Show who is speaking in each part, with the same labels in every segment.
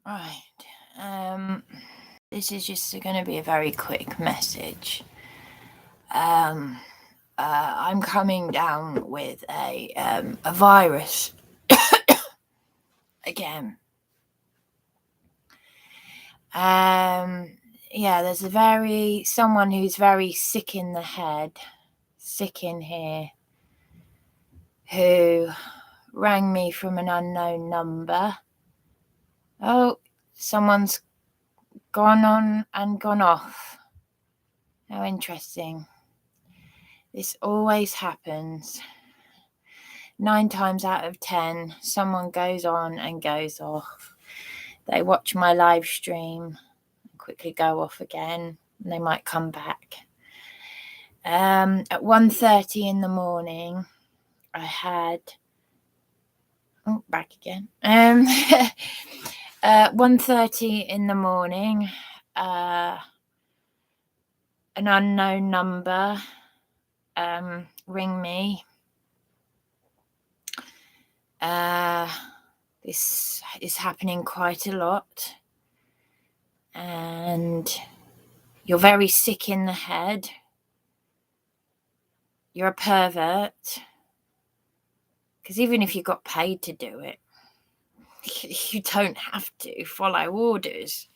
Speaker 1: Right. This is just going to be a very quick message. I'm coming down with a virus again. Yeah, there's someone who's very sick in the head, sick in here, who rang me from an unknown number. Oh, someone's gone on and gone off. How interesting. This always happens. 9 times out of 10, someone goes on and goes off. They watch my live stream, quickly go off again, and they might come back. At 1:30 in the morning, I had... Oh, back again. 1:30 in the morning, an unknown number ring me. This is happening quite a lot, and you're very sick in the head. You're a pervert, because even if you got paid to do it, you don't have to follow orders.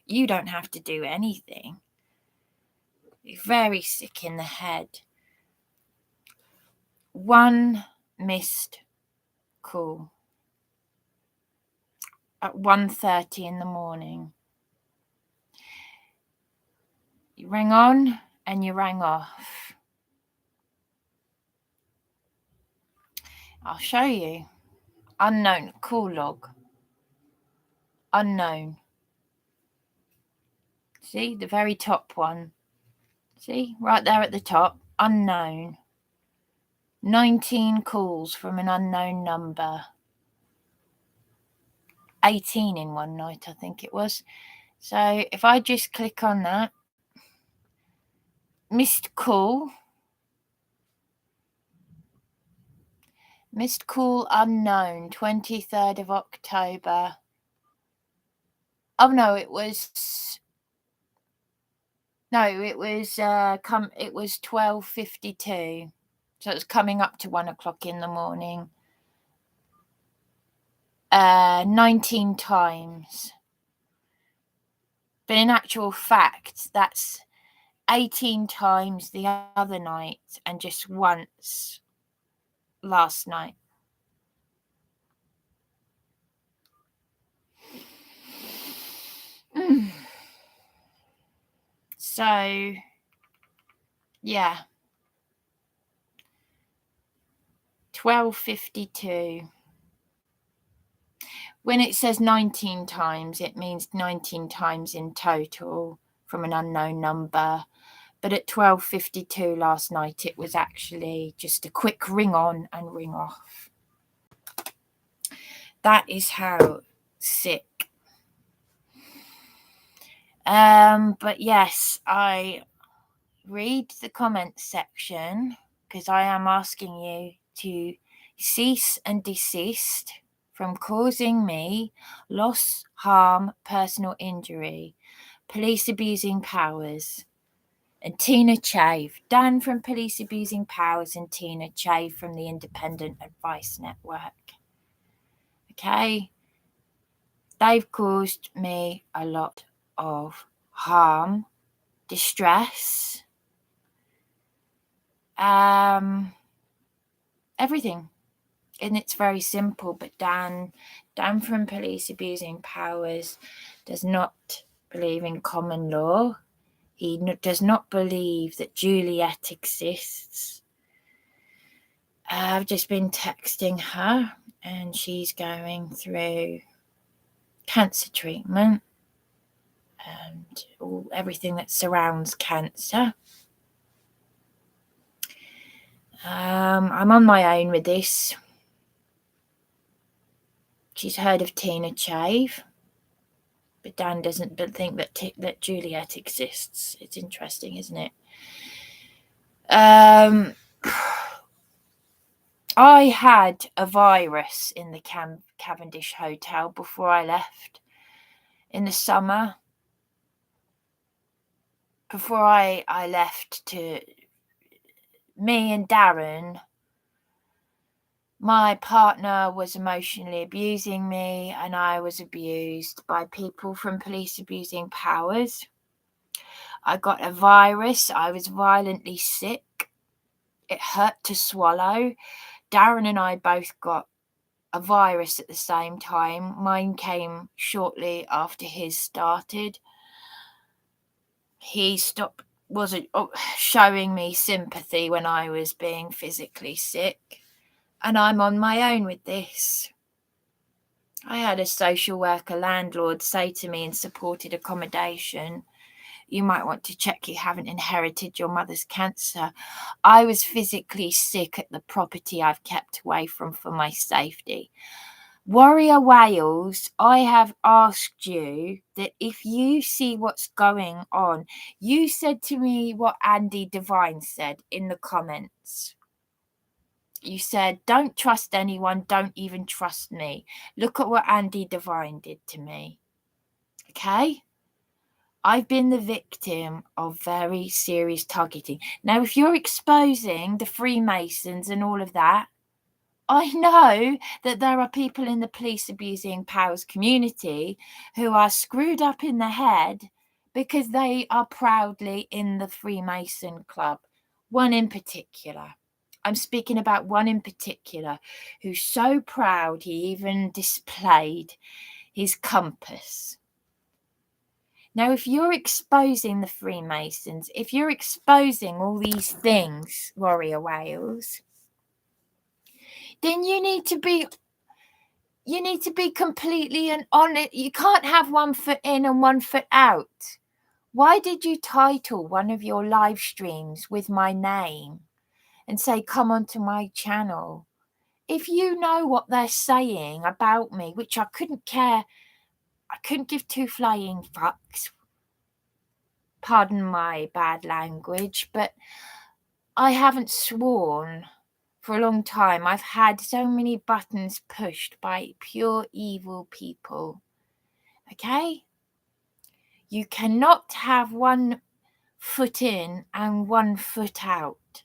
Speaker 1: You don't have to do anything. You're very sick in the head. One missed call at 1:30 in the morning. You rang on and you rang off. I'll show you. Unknown call log. Unknown. See, the very top one. See, right there at the top. Unknown. 19 calls from an unknown number. 18 in one night, I think it was. So if I just click on that, missed call unknown, 23rd of October. Oh no, it was 12:52. So it was coming up to 1 o'clock in the morning. 19 times. But in actual fact, that's 18 times the other night and just once last night. So, yeah. 12:52. When it says 19 times, it means 19 times in total from an unknown number. But at 12:52 last night, it was actually just a quick ring on and ring off. That is how sick. But yes, I read the comments section because I am asking you to cease and desist from causing me loss, harm, personal injury, police abusing powers, and Tina Chave, Dan from Police Abusing Powers and Tina Chave from the Independent Advice Network. Okay? They've caused me a lot of harm, distress, everything. And it's very simple, but Dan from Police Abusing Powers does not believe in common law. He does not believe that Juliet exists. I've just been texting her, and she's going through cancer treatment and everything that surrounds cancer. I'm on my own with this. She's heard of Tina Chave, but Dan doesn't think that Juliet exists. It's interesting, isn't it? I had a virus in the Cavendish Hotel before I left. in the summer before I left to me and Darren. My partner was emotionally abusing me, and I was abused by people from police abusing powers. I got a virus. I was violently sick. It hurt to swallow. Darren and I both got a virus at the same time. Mine came shortly after his started. He wasn't showing me sympathy when I was being physically sick. And I'm on my own with this. I had a social worker landlord say to me in supported accommodation, "You might want to check you haven't inherited your mother's cancer." I was physically sick at the property I've kept away from for my safety. Warrior Wales, I have asked you that if you see what's going on, you said to me what Andy Devine said in the comments. You said, "Don't trust anyone, don't even trust me." Look at what Andy Devine did to me. Okay? I've been the victim of very serious targeting. Now, if you're exposing the Freemasons and all of that, I know that there are people in the police abusing powers community who are screwed up in the head because they are proudly in the Freemason club. One in particular. I'm speaking about one in particular who's so proud he even displayed his compass. Now, if you're exposing the Freemasons, if you're exposing all these things, Warrior Wales, then you need to be completely and on it. You can't have 1 foot in and 1 foot out. Why did you title one of your live streams with my name and say, "Come onto my channel"? If you know what they're saying about me, which I couldn't care, I couldn't give two flying fucks. Pardon my bad language, but I haven't sworn for a long time. I've had so many buttons pushed by pure evil people. Okay? You cannot have 1 foot in and 1 foot out.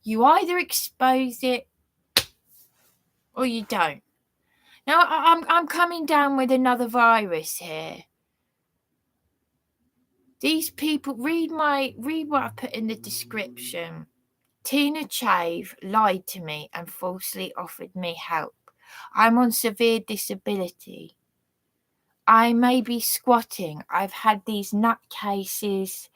Speaker 1: You either expose it or you don't. Now, I'm coming down with another virus here. These people, read what I put in the description. Tina Chave lied to me and falsely offered me help. I'm on severe disability. I may be squatting. I've had these nutcases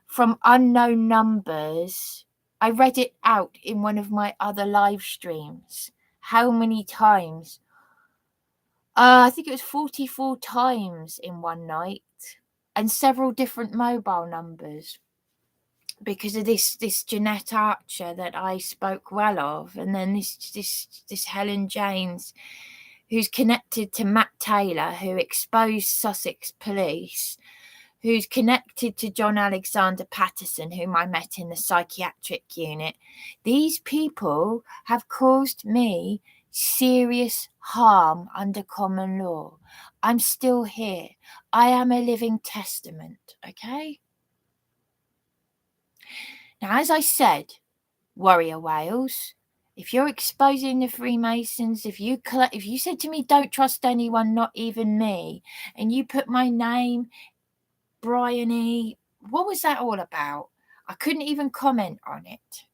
Speaker 1: from unknown numbers. I read it out in one of my other live streams. How many times? I think it was 44 times in one night, and several different mobile numbers because of this Jeanette Archer that I spoke well of, and then this Helen James, who's connected to Matt Taylor, who exposed Sussex police, who's connected to John Alexander Patterson, whom I met in the psychiatric unit. These people have caused me serious harm under common law. I'm still here. I am a living testament, okay? Now, as I said, Warrior Wales, if you're exposing the Freemasons, if you said to me, "Don't trust anyone, not even me," and you put my name, Briony, what was that all about? I couldn't even comment on it.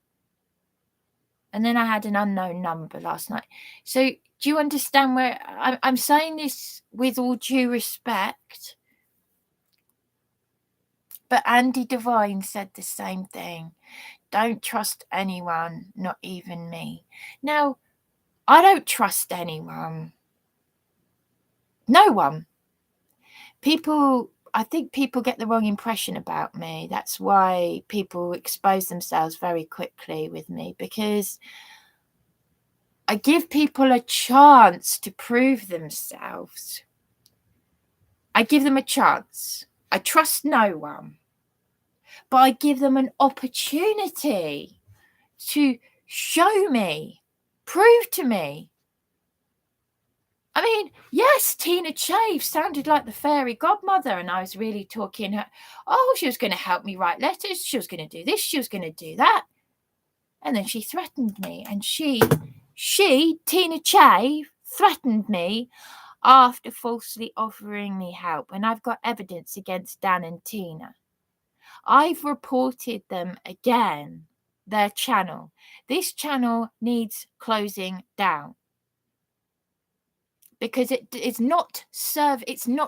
Speaker 1: And then I had an unknown number last night. So do you understand where I'm saying this with all due respect? But Andy Devine said the same thing. Don't trust anyone, not even me. Now, I don't trust anyone. No one. I think people get the wrong impression about me. That's why people expose themselves very quickly with me, because I give people a chance to prove themselves. I give them a chance. I trust no one, but I give them an opportunity to show me, prove to me. I mean, yes, Tina Chave sounded like the fairy godmother, and I was really talking her. Oh, she was going to help me write letters. She was going to do this. She was going to do that. And then she threatened me, and she, Tina Chave, threatened me after falsely offering me help. And I've got evidence against Dan and Tina. I've reported them again, their channel. This channel needs closing down, because it's not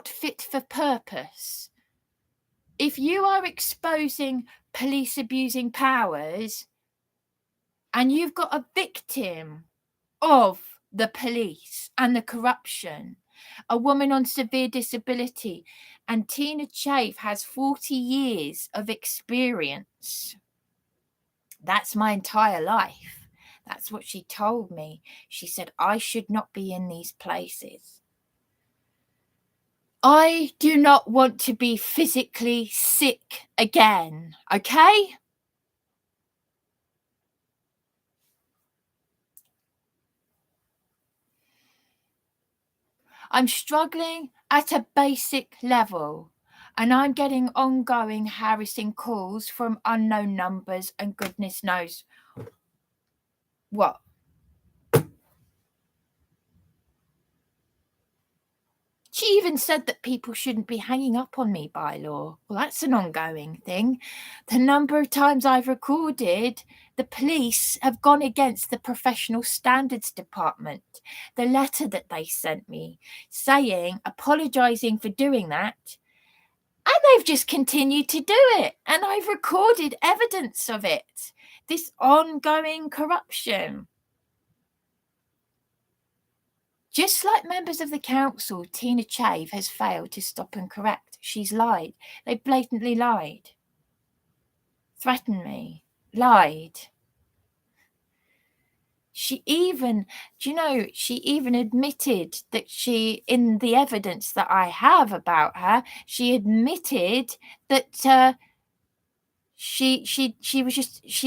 Speaker 1: fit for purpose. If you are exposing police abusing powers and you've got a victim of the police and the corruption, a woman on severe disability, and Tina Chave has 40 years of experience. That's my entire life. That's what she told me. She said, I should not be in these places. I do not want to be physically sick again, okay? I'm struggling at a basic level, and I'm getting ongoing harassing calls from unknown numbers and goodness knows what. She even said that people shouldn't be hanging up on me by law. Well, that's an ongoing thing. The number of times I've recorded, the police have gone against the Professional Standards Department. The letter that they sent me saying, apologising for doing that. And they've just continued to do it. And I've recorded evidence of it. This ongoing corruption. Just like members of the council, Tina Chave has failed to stop and correct. She's lied. They blatantly lied. Threatened me. Lied. She even admitted that in the evidence that I have about her, she admitted that she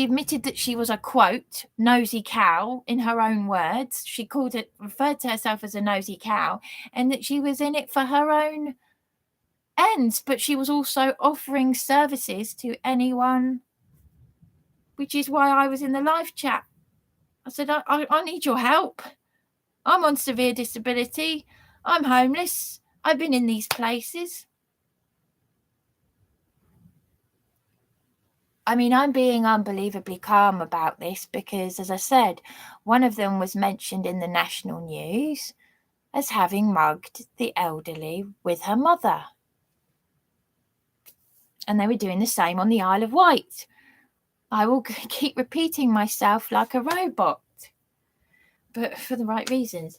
Speaker 1: admitted that she was a, quote, nosy cow, in her own words. She referred to herself as a nosy cow, and that she was in it for her own ends, but she was also offering services to anyone, which is why I was in the live chat. I said, I need your help. I'm on severe disability. I'm homeless. I've been in these places. I mean, I'm being unbelievably calm about this because, as I said, one of them was mentioned in the national news as having mugged the elderly with her mother. And they were doing the same on the Isle of Wight. I will keep repeating myself like a robot, but for the right reasons.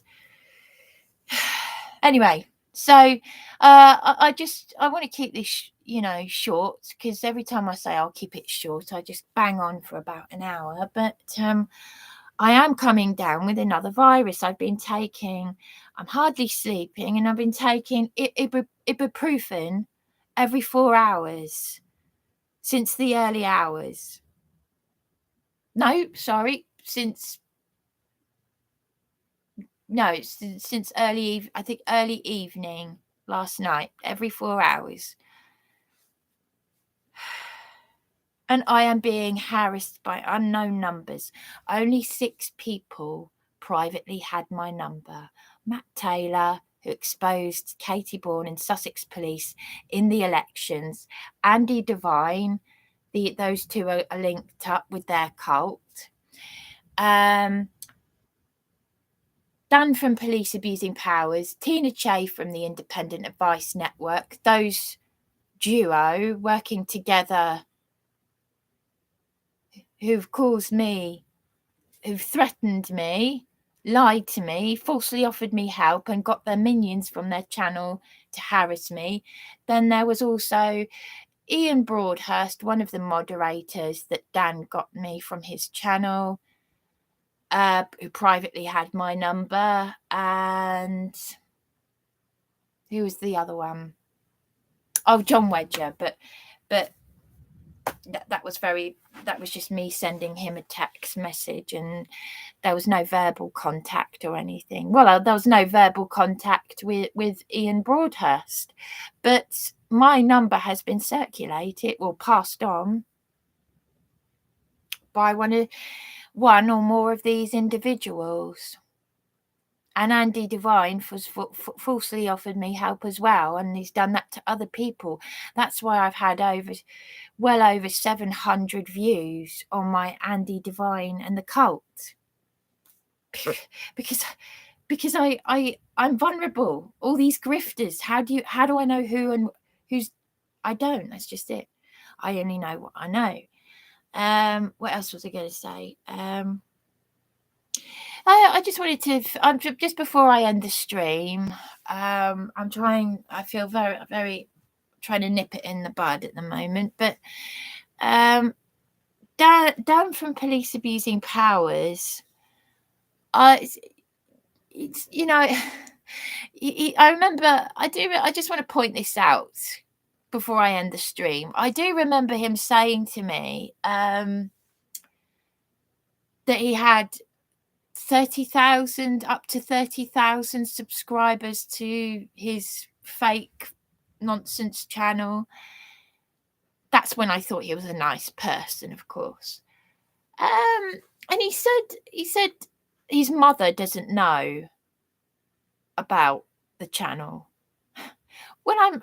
Speaker 1: Anyway, so I want to keep this, short, because every time I say I'll keep it short, I just bang on for about an hour. But I am coming down with another virus. I've been taking, I'm hardly sleeping, and I've been taking ibuprofen every 4 hours since the early hours. No, sorry, since early evening last night, every 4 hours. And I am being harassed by unknown numbers. Only 6 people privately had my number. Matt Taylor, who exposed Katie Bourne and Sussex Police in the elections. Andy Devine, those two are linked up with their cult. Dan from Police Abusing Powers, Tina Chave from the Independent Advice Network, those duo working together, who've threatened me, lied to me, falsely offered me help, and got their minions from their channel to harass me. Then there was also Ian Broadhurst, one of the moderators that Dan got me from his channel, who privately had my number. And who was the other one? Oh, John Wedger. But that was just me sending him a text message, and there was no verbal contact or anything. Well, there was no verbal contact with Ian Broadhurst, but my number has been circulated or passed on by one or more of these individuals. And Andy Devine falsely offered me help as well, and he's done that to other people. That's why I've had well over 700 views on my Andy Devine and the cult. because I'm vulnerable. All these grifters. How do I know who and who's? I don't. That's just it. I only know what I know. What else was I going to say? I just wanted to. Just before I end the stream, I'm trying. I feel very, very trying to nip it in the bud at the moment. But Dan from Police Abusing Powers. It's I remember. I just want to point this out before I end the stream. I do remember him saying to me that he had 30,000 up to 30,000 subscribers to his fake nonsense channel. That's when I thought he was a nice person, of course. And he said his mother doesn't know about the channel. Well,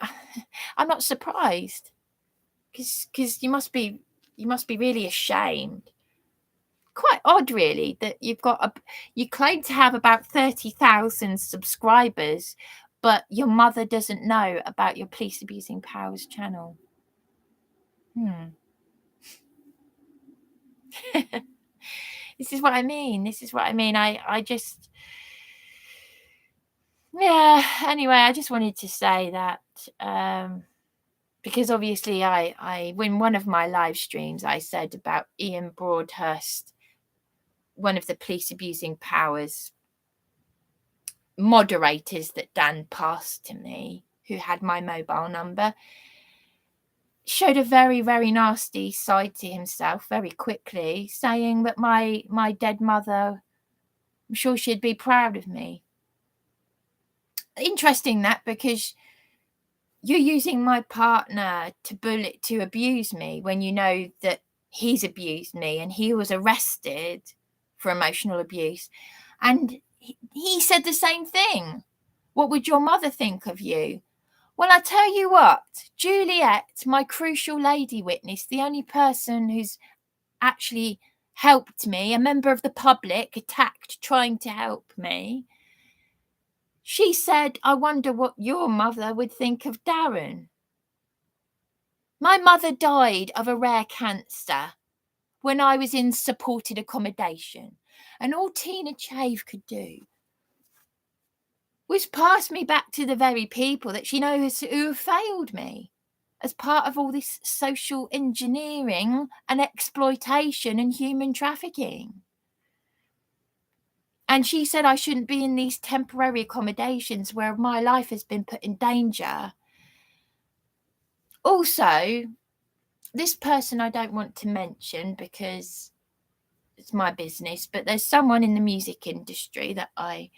Speaker 1: I'm not surprised, because you must be really ashamed. Quite odd, really, that you claim to have about 30,000 subscribers, but your mother doesn't know about your Police Abusing Powers channel. This is what I mean. I just, yeah. Anyway, I just wanted to say that because obviously I when one of my live streams I said about Ian Broadhurst, one of the Police Abusing Powers moderators that Dan passed to me, who had my mobile number, showed a very, very nasty side to himself very quickly, saying that my dead mother, I'm sure she'd be proud of me. Interesting that, because you're using my partner to abuse me when you know that he's abused me and he was arrested for emotional abuse. And he said the same thing. What would your mother think of you? Well, I tell you what, Juliet, my crucial lady witness, the only person who's actually helped me, a member of the public attacked trying to help me, she said, I wonder what your mother would think of Darren. My mother died of a rare cancer when I was in supported accommodation, and all Tina Chave could do was pass me back to the very people that she knows who have failed me as part of all this social engineering and exploitation and human trafficking. And she said I shouldn't be in these temporary accommodations where my life has been put in danger. Also, this person I don't want to mention because it's my business, but there's someone in the music industry that I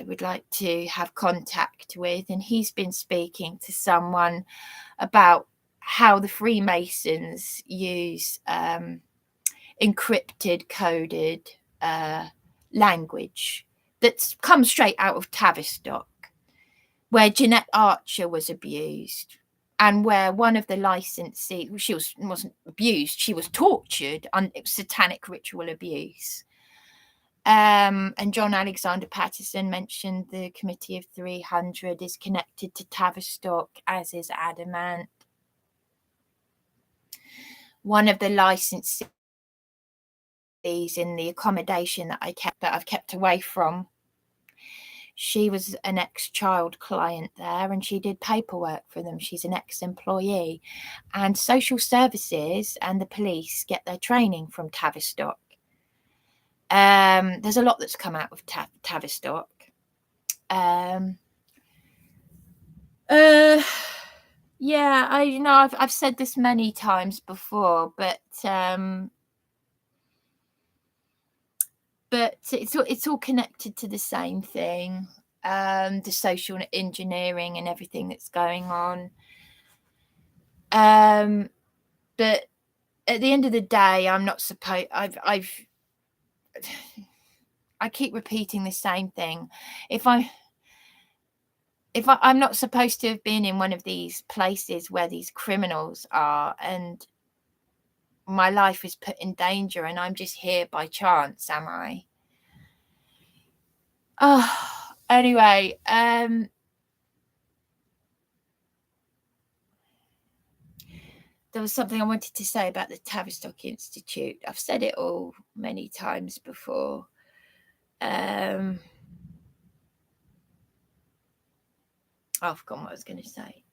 Speaker 1: would like to have contact with, and he's been speaking to someone about how the Freemasons use encrypted, coded language that's come straight out of Tavistock, where Jeanette Archer was abused, and where one of the licensees, she wasn't abused, she was tortured on satanic ritual abuse. And John Alexander Patterson mentioned the Committee of 300 is connected to Tavistock, as is Adamant. One of the licensees in the accommodation that I've kept away from, she was an ex-child client there, and she did paperwork for them. She's an ex-employee, and social services and the police get their training from Tavistock. There's a lot that's come out of Tavistock. Yeah, I've said this many times before, but it's all connected to the same thing, the social engineering and everything that's going on. But at the end of the day, I'm not supposed. I keep repeating the same thing. I'm not supposed to have been in one of these places where these criminals are, and my life is put in danger, and I'm just here by chance, am I? Oh, anyway, there was something I wanted to say about the Tavistock Institute. I've said it all many times before. I've forgotten what I was going to say.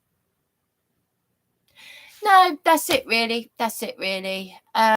Speaker 1: No, that's it really.